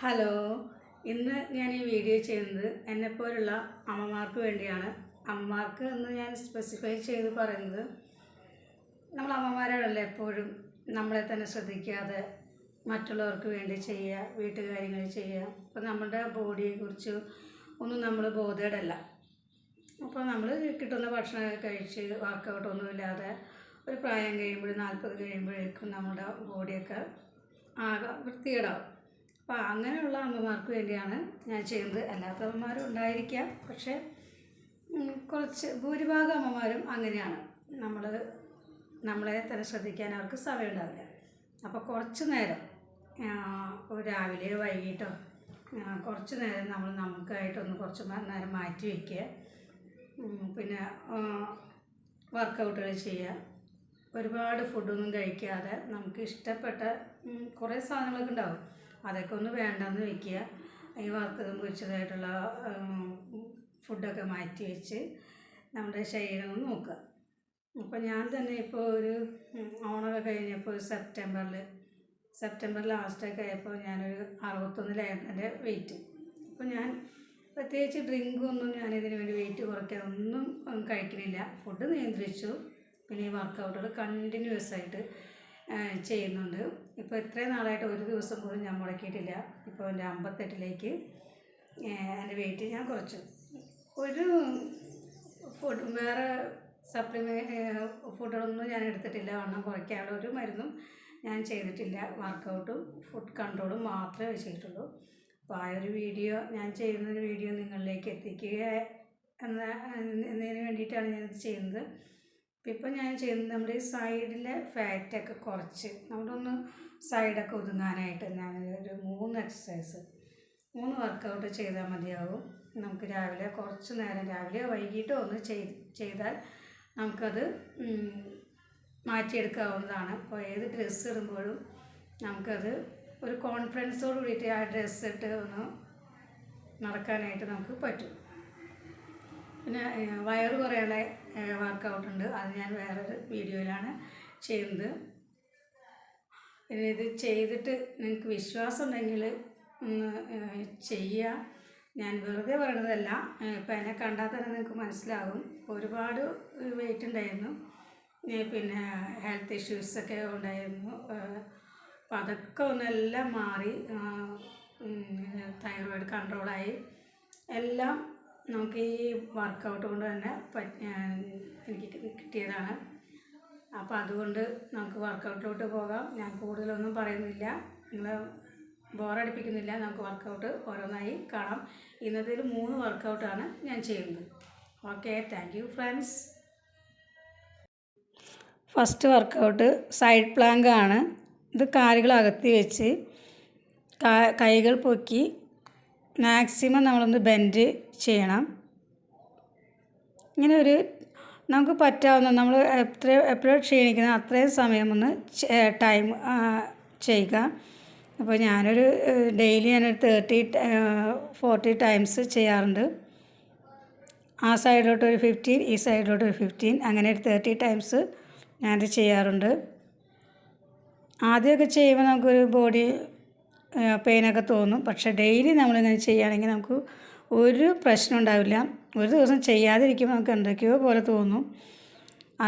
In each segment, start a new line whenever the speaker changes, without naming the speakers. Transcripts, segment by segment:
Hello, ഇന്ന് ഞാൻ ഈ വീഡിയോ ചെയ്യുന്നത് എന്നെപ്പോലുള്ള അമ്മമാർക്ക് വേണ്ടിയാണ്. അമ്മമാർക്ക് എന്ന് ഞാൻ സ്പെസിഫൈ ചെയ്ത് പറയുന്നത്, നമ്മൾ അമ്മമാരോടല്ലേ എപ്പോഴും നമ്മളെ തന്നെ ശ്രദ്ധിക്കാതെ മറ്റുള്ളവർക്ക് വേണ്ടി ചെയ്യുക, വീട്ടുകാര്യങ്ങൾ ചെയ്യുക. അപ്പോൾ നമ്മുടെ ബോഡിയെക്കുറിച്ച് ഒന്നും നമ്മൾ ബോധേഡല്ല. അപ്പോൾ നമ്മൾ കിട്ടുന്ന ഭക്ഷണമൊക്കെ കഴിച്ച് വർക്കൗട്ടൊന്നുമില്ലാതെ ഒരു പ്രായം കഴിയുമ്പോൾ 40 കഴിയുമ്പോഴേക്കും നമ്മുടെ ബോഡിയൊക്കെ ആകെ വൃത്തികേടാവും. അപ്പോൾ അങ്ങനെയുള്ള അമ്മമാർക്ക് വേണ്ടിയാണ് ഞാൻ ചെയ്യുന്നത്. അല്ലാത്ത അമ്മമാരും ഉണ്ടായിരിക്കാം, പക്ഷേ കുറച്ച് ഭൂരിഭാഗം അമ്മമാരും അങ്ങനെയാണ്. നമ്മളെ തന്നെ ശ്രദ്ധിക്കാൻ അവർക്ക് സമയം ഉണ്ടാവില്ല. അപ്പോൾ കുറച്ച് നേരം രാവിലെയോ വൈകിട്ടോ കുറച്ച് നേരം നമുക്കായിട്ടൊന്ന് കുറച്ച് നേരം മാറ്റി വയ്ക്കുക. പിന്നെ വർക്കൗട്ടുകൾ ചെയ്യുക. ഒരുപാട് ഫുഡൊന്നും കഴിക്കാതെ നമുക്ക് ഇഷ്ടപ്പെട്ട കുറേ സാധനങ്ങളൊക്കെ ഉണ്ടാവും, അതൊക്കെ ഒന്ന് വേണ്ടെന്ന് വയ്ക്കുക. ഈ വറുത്തതും പൊരിച്ചതായിട്ടുള്ള ഫുഡൊക്കെ മാറ്റി വെച്ച് നമ്മുടെ ശരീരം ഒന്ന് നോക്കുക. അപ്പോൾ ഞാൻ തന്നെ ഇപ്പോൾ ഒരു ഓണമൊക്കെ കഴിഞ്ഞപ്പോൾ സെപ്റ്റംബർ ലാസ്റ്റൊക്കെ ആയപ്പോൾ ഞാനൊരു 61 എൻ്റെ വെയിറ്റ്. അപ്പോൾ ഞാൻ പ്രത്യേകിച്ച് ഡ്രിങ്കൊന്നും ഞാനിതിന് വേണ്ടി വെയിറ്റ് കുറയ്ക്കാൻ ഒന്നും കഴിക്കണില്ല. ഫുഡ് നിയന്ത്രിച്ചു. പിന്നെ ഈ വർക്കൗട്ടുകൾ കണ്ടിന്യൂസ് ആയിട്ട് ചെയ്യുന്നുണ്ട്. ഇപ്പോൾ ഇത്രയും നാളായിട്ട് ഒരു ദിവസം പോലും ഞാൻ മുടക്കിയിട്ടില്ല. ഇപ്പോൾ എൻ്റെ 58ലേക്ക് എൻ്റെ വെയിറ്റ് ഞാൻ കുറച്ചു. ഒരു വേറെ ഫുഡുകളൊന്നും ഞാൻ എടുത്തിട്ടില്ല. വണ്ണം കുറയ്ക്കാനുള്ള ഒരു മരുന്നും ഞാൻ ചെയ്തിട്ടില്ല. വർക്കൗട്ടും ഫുഡ് കൺട്രോളും മാത്രമേ ചെയ്തിട്ടുള്ളൂ. അപ്പോൾ ആ ഒരു വീഡിയോ ഞാൻ ചെയ്യുന്നൊരു വീഡിയോ നിങ്ങളിലേക്ക് എത്തിക്കുക എന്നതിന് വേണ്ടിയിട്ടാണ് ഞാനിത് ചെയ്യുന്നത്. ഇപ്പോൾ ഞാൻ ചെയ്യുന്നത് നമ്മുടെ ഈ സൈഡിലെ ഫാറ്റൊക്കെ കുറച്ച് നമ്മുടെ ഒന്ന് സൈഡൊക്കെ ഒതുങ്ങാനായിട്ട് ഞാനൊരു 3 വർക്കൗട്ട് ചെയ്താൽ മതിയാവും. നമുക്ക് രാവിലെ കുറച്ച് നേരം രാവിലെയോ വൈകിട്ടോ ഒന്ന് ചെയ്താൽ നമുക്കത് മാറ്റിയെടുക്കാവുന്നതാണ്. അപ്പോൾ ഏത് ഡ്രസ്സ് ഇടുമ്പോഴും നമുക്കത് ഒരു കോൺഫിഡൻസോട് കൂടിയിട്ട് ആ ഡ്രസ്സ് ഇട്ട് ഒന്ന് നടക്കാനായിട്ട് നമുക്ക് പറ്റും. പിന്നെ വയറ് കുറയുള്ള വർക്കൗട്ടുണ്ട്, അത് ഞാൻ വേറൊരു വീഡിയോയിലാണ് ചെയ്യുന്നത്. പിന്നെ ഇത് ചെയ്തിട്ട് നിങ്ങൾക്ക് വിശ്വാസം ഉണ്ടെങ്കിൽ ഒന്ന് ചെയ്യുക. ഞാൻ വെറുതെ പറയണതല്ല. ഇപ്പം എന്നെ കണ്ടാൽ തന്നെ നിങ്ങൾക്ക് മനസ്സിലാകും. ഒരുപാട് വെയിറ്റ് ഉണ്ടായിരുന്നു, പിന്നെ ഹെൽത്ത് ഇഷ്യൂസൊക്കെ ഉണ്ടായിരുന്നു. അപ്പം അതൊക്കെ ഒന്നെല്ലാം മാറി, തൈറോയിഡ് കൺട്രോളായി. എല്ലാം നമുക്ക് ഈ വർക്കൗട്ട് കൊണ്ട് തന്നെ എനിക്ക് കിട്ടിയതാണ്. അപ്പോൾ അതുകൊണ്ട് നമുക്ക് വർക്കൗട്ടിലോട്ട് പോകാം. ഞാൻ കൂടുതലൊന്നും പറയുന്നില്ല, നിങ്ങൾ ബോറടിപ്പിക്കുന്നില്ല. നമുക്ക് വർക്കൗട്ട് ഓരോന്നായി കാണാം. ഇന്നത്തെ 3 വർക്കൗട്ടാണ് ഞാൻ ചെയ്യുന്നത്. Okay, thank you friends. First workout side plank ആണ്. ഇത് കാലുകൾ അകത്തി വെച്ച് കൈകൾ പൊക്കി മാക്സിമം നമ്മളൊന്ന് ബെൻഡ് ചെയ്യണം. ഇങ്ങനെ നമുക്ക് പറ്റാവുന്ന നമ്മൾ എപ്പോഴും ക്ഷീണിക്കുന്ന അത്രയും സമയം ഒന്ന് ടൈം ചെയ്യുക. അപ്പോൾ ഞാനൊരു ഡെയിലി ഞാനൊരു 40 ടൈംസ് ചെയ്യാറുണ്ട്. ആ സൈഡിലോട്ട് ഒരു 15, ഈ സൈഡിലോട്ട് ഒരു 15, അങ്ങനെ ഒരു 30 ടൈംസ് ഞാനത് ചെയ്യാറുണ്ട്. ആദ്യമൊക്കെ ചെയ്യുമ്പോൾ നമുക്കൊരു ബോഡി പെയിനൊക്കെ തോന്നും. പക്ഷേ ഡെയിലി നമ്മളിങ്ങനെ ചെയ്യുകയാണെങ്കിൽ നമുക്ക് ഒരു പ്രശ്നം ഉണ്ടാവില്ല. ഒരു ദിവസം ചെയ്യാതിരിക്കുമ്പോൾ നമുക്ക് എന്തൊക്കെയോ പോലെ തോന്നും.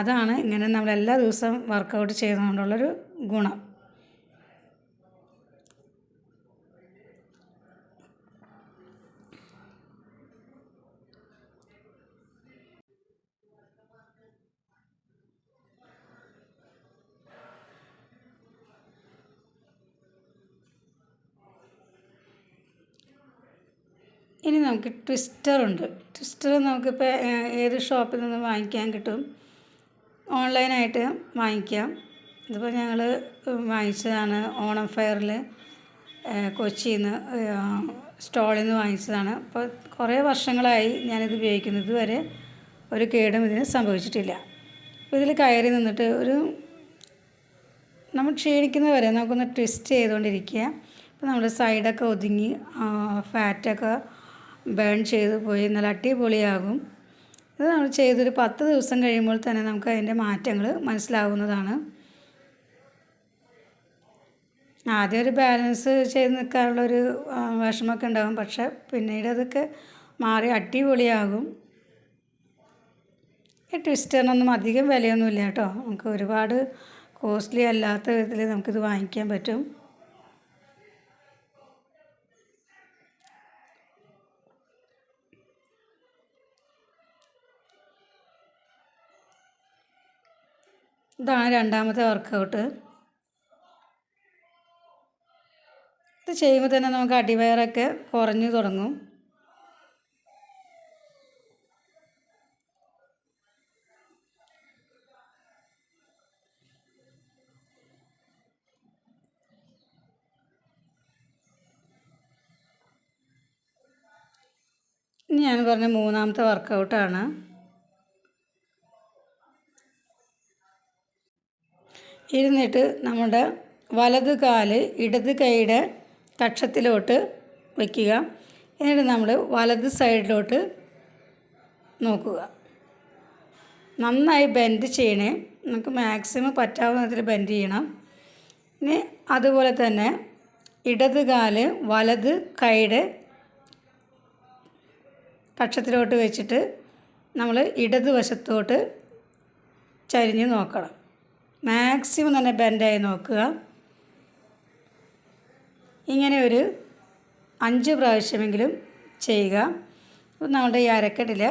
അതാണ് ഇങ്ങനെ നമ്മളെല്ലാ ദിവസവും വർക്കൗട്ട് ചെയ്യുന്നതുകൊണ്ടുള്ളൊരു ഗുണം. ഇനി നമുക്ക് ട്വിസ്റ്ററുണ്ട്. ട്വിസ്റ്റർ നമുക്കിപ്പോൾ ഏത് ഷോപ്പിൽ നിന്ന് വാങ്ങിക്കാൻ കിട്ടും, ഓൺലൈനായിട്ട് വാങ്ങിക്കാം. ഇതിപ്പോൾ ഞങ്ങൾ വാങ്ങിച്ചതാണ് ഓണം ഫെയറിൽ കൊച്ചിയിൽ നിന്ന് സ്റ്റോളിൽ നിന്ന് വാങ്ങിച്ചതാണ്. അപ്പോൾ കുറേ വർഷങ്ങളായി ഞാനിത് ഉപയോഗിക്കുന്നത്. ഇതുവരെ ഒരു കേടും ഇതിന് സംഭവിച്ചിട്ടില്ല. അപ്പോൾ ഇതിൽ കയറി നിന്നിട്ട് നമ്മൾ ക്ഷീണിക്കുന്നവരെ നമുക്കൊന്ന് ട്വിസ്റ്റ് ചെയ്തുകൊണ്ടിരിക്കുക. അപ്പോൾ നമ്മുടെ സൈഡൊക്കെ ഒതുങ്ങി ഫാറ്റൊക്കെ ബേൺ ചെയ്ത് പോയി നല്ല അടിപൊളിയാകും. ഇത് നമ്മൾ ചെയ്തൊരു 10 ദിവസം കഴിയുമ്പോൾ തന്നെ നമുക്ക് അതിൻ്റെ മാറ്റങ്ങൾ മനസ്സിലാവുന്നതാണ്. ആദ്യം ഒരു ബാലൻസ് ചെയ്ത് നിൽക്കാനുള്ളൊരു വിഷമമൊക്കെ ഉണ്ടാകും. പക്ഷെ പിന്നീട് അതൊക്കെ മാറി അടിപൊളിയാകും. ഈ ട്വിസ്റ്ററിനൊന്നും അധികം വിലയൊന്നുമില്ല കേട്ടോ. നമുക്ക് ഒരുപാട് കോസ്റ്റ്ലി അല്ലാത്ത വിധത്തിൽ നമുക്കിത് വാങ്ങിക്കാൻ പറ്റും. ഇതാണ് രണ്ടാമത്തെ വർക്കൗട്ട്. ഇത് ചെയ്യുമ്പോൾ തന്നെ നമുക്ക് അടിവയറൊക്കെ കുറഞ്ഞു തുടങ്ങും. ഇനി ഞാൻ പറഞ്ഞ മൂന്നാമത്തെ വർക്കൗട്ടാണ്. ഇരുന്നിട്ട് നമ്മുടെ വലത് കാല് ഇടത് കൈയുടെ കക്ഷത്തിലോട്ട് വയ്ക്കുക. എന്നിട്ട് നമ്മൾ വലത് സൈഡിലോട്ട് നോക്കുക. നന്നായി ബെൻഡ് ചെയ്യണേ. നമുക്ക് മാക്സിമം പറ്റാവുന്ന വിധത്തിൽ ബെൻഡ് ചെയ്യണം. ഇനി അതുപോലെ തന്നെ ഇടത് കാല് വലത് കൈയുടെ കക്ഷത്തിലോട്ട് വെച്ചിട്ട് നമ്മൾ ഇടത് വശത്തോട്ട് ചരിഞ്ഞ് നോക്കണം. മാക്സിമം തന്നെ ബെൻഡായി നോക്കുക. ഇങ്ങനെ ഒരു 5 പ്രാവശ്യമെങ്കിലും ചെയ്യുക. അപ്പോൾ നമ്മുടെ ഈ അരക്കെട്ടിലെ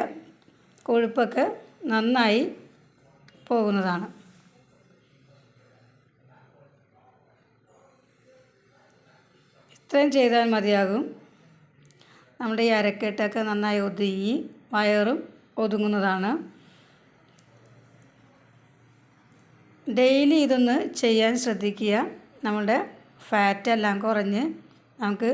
കൊഴുപ്പൊക്കെ നന്നായി പോകുന്നതാണ്. ഇത്രയും ചെയ്താൽ മതിയാകും. നമ്മുടെ ഈ അരക്കെട്ടൊക്കെ നന്നായി ഒതുങ്ങി വയറും ഒതുങ്ങുന്നതാണ്. ഡെയിലി ഇതൊന്ന് ചെയ്യാൻ ശ്രദ്ധിക്കുക. നമ്മുടെ ഫാറ്റെല്ലാം കുറഞ്ഞ് നമുക്ക്